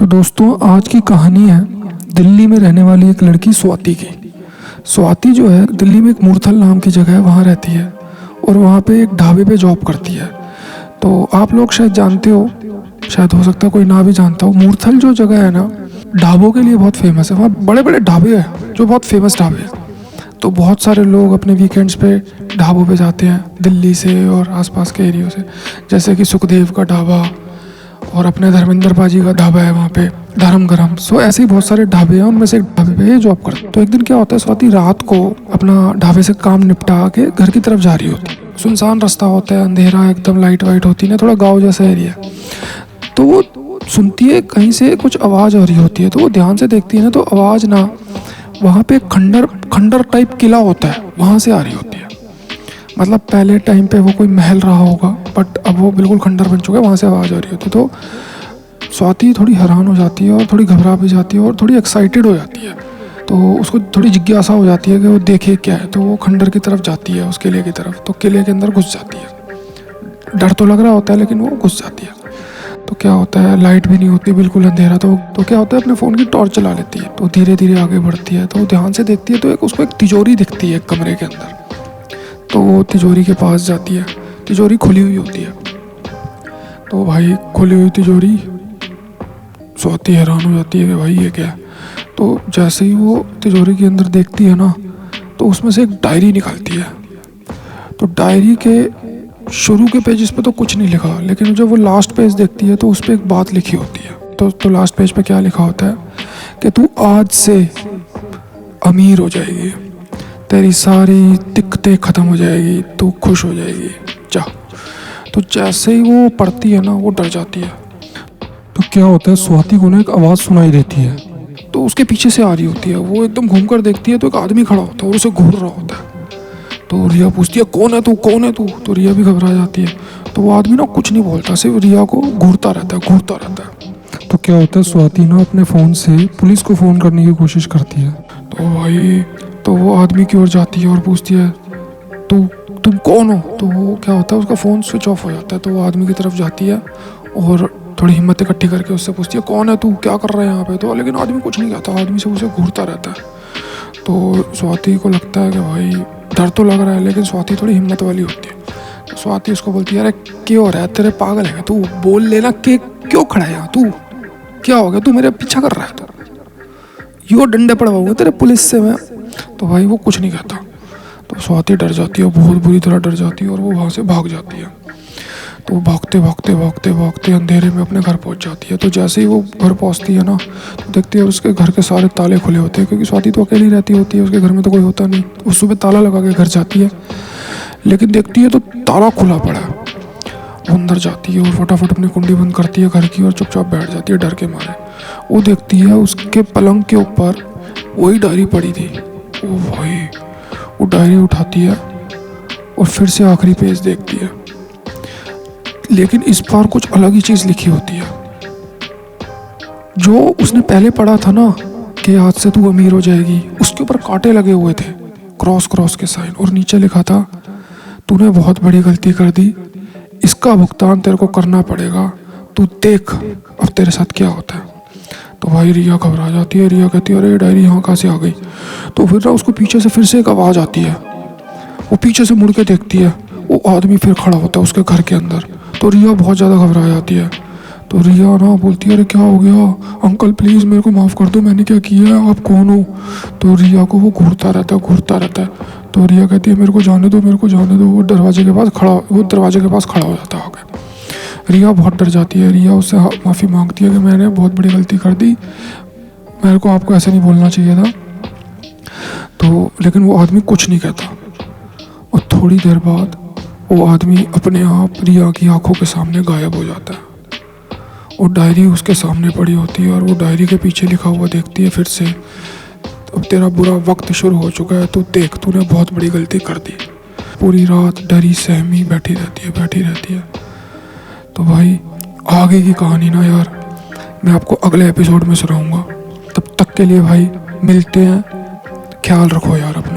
तो दोस्तों आज की कहानी है दिल्ली में रहने वाली एक लड़की स्वाति की। स्वाति जो है दिल्ली में एक मूर्थल नाम की जगह है, वहाँ रहती है और वहाँ पे एक ढाबे पे जॉब करती है। तो आप लोग शायद जानते हो, शायद हो सकता है कोई ना भी जानता हो। मूर्थल जो जगह है ना, ढाबों के लिए बहुत फेमस है। वहाँ बड़े बड़े ढाबे हैं जो बहुत फेमस ढाबे हैं। तो बहुत सारे लोग अपने वीकेंड्स पे ढाबों पे जाते हैं दिल्ली से और आसपास के एरियो से, जैसे कि सुखदेव का ढाबा और अपने धर्मेंद्र पाजी का ढाबा है वहाँ पे, धर्म गरम। सो ऐसे ही बहुत सारे ढाबे हैं, उनमें से एक ढाबे पे ये जॉब करते हैं। तो एक दिन क्या होता है, स्वाति रात को अपना ढाबे से काम निपटा के घर की तरफ जा रही होती है। सुनसान रास्ता होता है, अंधेरा एकदम, लाइट वाइट होती है, थोड़ा गाँव जैसा एरिया। तो वो सुनती है कहीं से कुछ आवाज़ आ रही होती है, तो वो ध्यान से देखती है ना, तो आवाज़ ना वहाँ पे खंडर टाइप किला होता है, वहाँ से आ रही होती है। मतलब पहले टाइम पे वो कोई महल रहा होगा, बट अब वो बिल्कुल खंडर बन चुका है, वहाँ से आवाज़ आ रही होती है। तो स्वाति थोड़ी हैरान हो जाती है और थोड़ी घबरा भी जाती है और थोड़ी एक्साइटेड हो जाती है। तो उसको थोड़ी जिज्ञासा हो जाती है कि वो देखे क्या है। तो वो खंडर की तरफ जाती है, उस किले की तरफ। तो किले के अंदर घुस जाती है। डर तो लग रहा होता है लेकिन वो घुस जाती है। तो क्या होता है, लाइट भी नहीं होती, बिल्कुल अंधेरा। तो क्या होता है, अपने फ़ोन की टॉर्च चला लेती है। तो धीरे धीरे आगे बढ़ती है। तो ध्यान से देखती है तो उसको एक तिजोरी दिखती है एक कमरे के अंदर। तो वो तिजोरी के पास जाती है। तिजोरी खुली हुई होती है। तो भाई खुली हुई तिजोरी, स्वाति हैरान हो जाती है कि भाई ये क्या है। तो जैसे ही वो तिजोरी के अंदर देखती है ना, तो उसमें से एक डायरी निकालती है। तो डायरी के शुरू के पेजेस पे तो कुछ नहीं लिखा, लेकिन जब वो लास्ट पेज देखती है तो उस पर एक बात लिखी होती है। तो लास्ट पेज पे क्या लिखा होता है कि तू आज से अमीर हो जाएगी, तेरी सारी दिक्कतें ख़त्म हो जाएगी, तू खुश हो जाएगी, जा। तो जैसे ही वो पढ़ती है ना, वो डर जाती है। तो क्या होता है, स्वाति को ना एक आवाज़ सुनाई देती है। तो उसके पीछे से आ रही होती है। वो एकदम घूम कर देखती है तो एक आदमी खड़ा होता है और उसे घूर रहा होता है। तो रिया पूछती है कौन है तू, कौन है तू। तो रिया भी घबरा जाती है। तो वो आदमी ना कुछ नहीं बोलता, सिर्फ रिया को घूरता रहता है। तो क्या होता है, स्वाति ना अपने फ़ोन से पुलिस को फ़ोन करने की कोशिश करती है। तो भाई तो वो आदमी की ओर जाती है और पूछती है तुम कौन हो। तो वो क्या होता है, उसका फ़ोन स्विच ऑफ हो जाता है। तो वो आदमी की तरफ जाती है और थोड़ी हिम्मत इकट्ठी करके उससे पूछती है कौन है तू, क्या कर रहा है यहाँ पे। तो लेकिन आदमी कुछ नहीं कहता, आदमी से उसे घूरता रहता है। तो स्वाति को लगता है कि भाई डर तो लग रहा है, लेकिन स्वाति थोड़ी हिम्मत वाली होती है। तो स्वाति उसको बोलती है अरे क्यों हो रहा है, तेरे पागल है तू, बोल लेना कि क्यों खड़ा है यहाँ, तू क्या हो गया, तू मेरे पीछा कर रहा है, तो यो डंडे पड़वाऊंगा तेरे पुलिस से मैं। तो भाई वो कुछ नहीं कहता। तो स्वाति डर जाती है, बहुत बुरी तरह डर जाती है और वो वहाँ से भाग जाती है। तो वो भागते अंधेरे में अपने घर पहुँच जाती है। तो जैसे ही वो घर पहुँचती है ना, तो देखती है उसके घर के सारे ताले खुले होते हैं, क्योंकि स्वाति तो अकेली रहती होती है, उसके घर में तो कोई होता नहीं। वो सुबह ताला लगा के घर जाती है, लेकिन देखती है तो ताला खुला पड़ा है। वो अंदर जाती है और फटाफट अपनी कुंडी बंद करती है घर की और चुपचाप बैठ जाती है डर के मारे। वो देखती है उसके पलंग के ऊपर वही डायरी पड़ी थी। ओ भाई, वो डायरी उठाती है और फिर से आखिरी पेज देखती है, लेकिन इस बार कुछ अलग ही चीज़ लिखी होती है। जो उसने पहले पढ़ा था ना कि आज से तू अमीर हो जाएगी, उसके ऊपर कांटे लगे हुए थे, क्रॉस के साइन, और नीचे लिखा था तूने बहुत बड़ी गलती कर दी, इसका भुगतान तेरे को करना पड़ेगा, तू देख अब तेरे साथ क्या होता है। तो भाई रिया घबरा जाती है। रिया कहती है अरे डायरी यहाँ कहाँ से आ गई। तो फिर ना उसको पीछे से फिर से एक आवाज़ आती है। वो पीछे से मुड़ के देखती है, वो आदमी फिर खड़ा होता है उसके घर के अंदर। तो रिया बहुत ज़्यादा घबरा जाती है। तो रिया ना बोलती है अरे क्या हो गया अंकल, प्लीज़ मेरे को माफ़ कर दो, मैंने क्या किया है, आप कौन हो। तो रिया को वो घूरता रहता है। तो रिया कहती है मेरे को जाने दो। वो दरवाजे के पास खड़ा हो जाता है। रिया बहुत डर जाती है। रिया उससे माफ़ी मांगती है कि मैंने बहुत बड़ी गलती कर दी, मेरे को आपको ऐसे नहीं बोलना चाहिए था। तो लेकिन वो आदमी कुछ नहीं कहता। और थोड़ी देर बाद वो आदमी अपने आप रिया की आंखों के सामने गायब हो जाता है। और डायरी उसके सामने पड़ी होती है और वो डायरी के पीछे लिखा हुआ देखती है फिर से, अब तेरा बुरा वक्त शुरू हो चुका है, तू देख तूने बहुत बड़ी गलती कर दी। पूरी रात डरी सहमी बैठी रहती है। तो भाई आगे की कहानी ना यार मैं आपको अगले एपिसोड में सुनाऊंगा। तब तक के लिए भाई मिलते हैं, ख्याल रखो यार अपना।